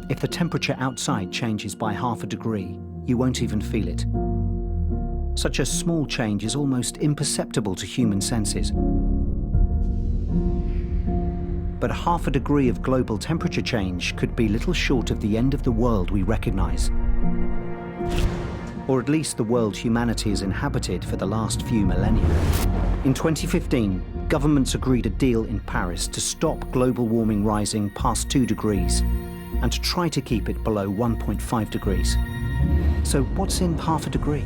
If the temperature outside changes by half a degree, you won't even feel it. Such a small change is almost imperceptible to human senses. But half a degree of global temperature change could be little short of the end of the world we recognize. Or at least the world humanity has inhabited for the last few millennia. In 2015, governments agreed a deal in Paris to stop global warming rising past 2 degrees and to try to keep it below 1.5 degrees. So what's in half a degree?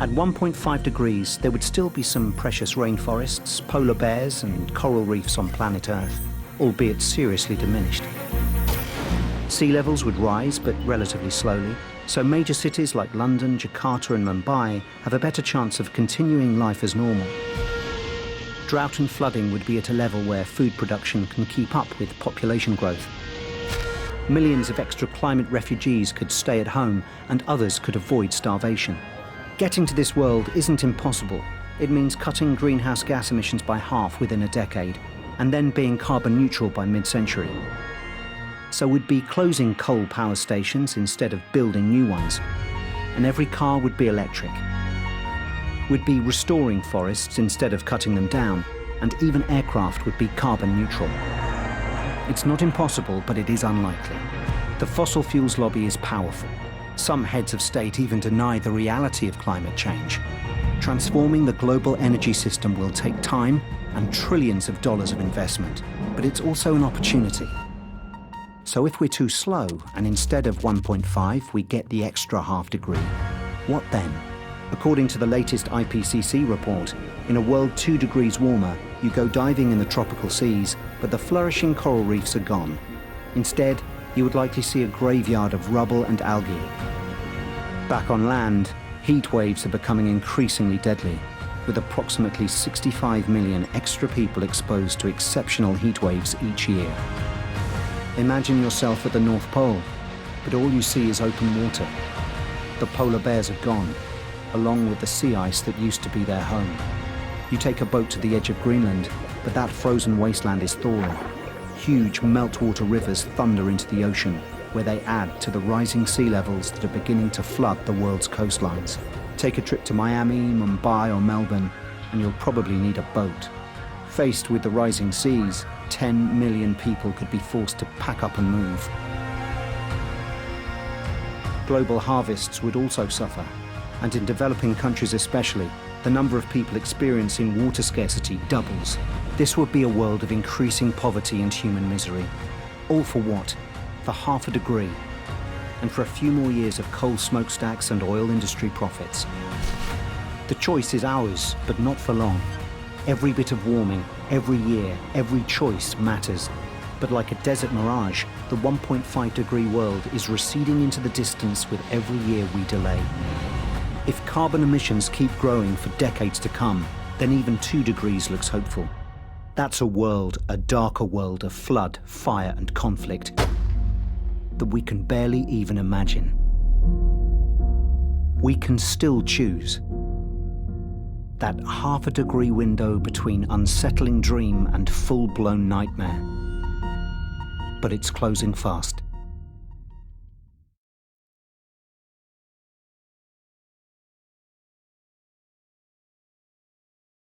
At 1.5 degrees, there would still be some precious rainforests, polar bears and coral reefs on planet Earth, albeit seriously diminished. Sea levels would rise, but relatively slowly, so major cities like London, Jakarta and Mumbai have a better chance of continuing life as normal. Drought and flooding would be at a level where food production can keep up with population growth. Millions of extra climate refugees could stay at home and others could avoid starvation. Getting to this world isn't impossible. It means cutting greenhouse gas emissions by half within a decade and then being carbon neutral by mid-century. So we'd be closing coal power stations instead of building new ones, and every car would be electric. We'd be restoring forests instead of cutting them down, and even aircraft would be carbon neutral. It's not impossible, but it is unlikely. The fossil fuels lobby is powerful. Some heads of state even deny the reality of climate change. Transforming the global energy system will take time and trillions of dollars of investment, but it's also an opportunity. So if we're too slow, and instead of 1.5, we get the extra half degree, what then? According to the latest IPCC report, in a world 2 degrees warmer, you go diving in the tropical seas, but the flourishing coral reefs are gone. Instead, you would likely see a graveyard of rubble and algae. Back on land, heat waves are becoming increasingly deadly, with approximately 65 million extra people exposed to exceptional heat waves each year. Imagine yourself at the North Pole, but all you see is open water. The polar bears are gone, along with the sea ice that used to be their home. You take a boat to the edge of Greenland, but that frozen wasteland is thawing. Huge meltwater rivers thunder into the ocean, where they add to the rising sea levels that are beginning to flood the world's coastlines. Take a trip to Miami, Mumbai or Melbourne, and you'll probably need a boat. Faced with the rising seas, 10 million people could be forced to pack up and move. Global harvests would also suffer, and in developing countries especially, the number of people experiencing water scarcity doubles. This would be a world of increasing poverty and human misery. All for what? For half a degree, and for a few more years of coal smokestacks and oil industry profits. The choice is ours, but not for long. Every bit of warming, every year, every choice matters. But like a desert mirage, the 1.5 degree world is receding into the distance with every year we delay. If carbon emissions keep growing for decades to come, then even 2 degrees looks hopeful. That's a world, a darker world of flood, fire and conflict that we can barely even imagine. We can still choose. That half a degree window between unsettling dream and full-blown nightmare. But it's closing fast.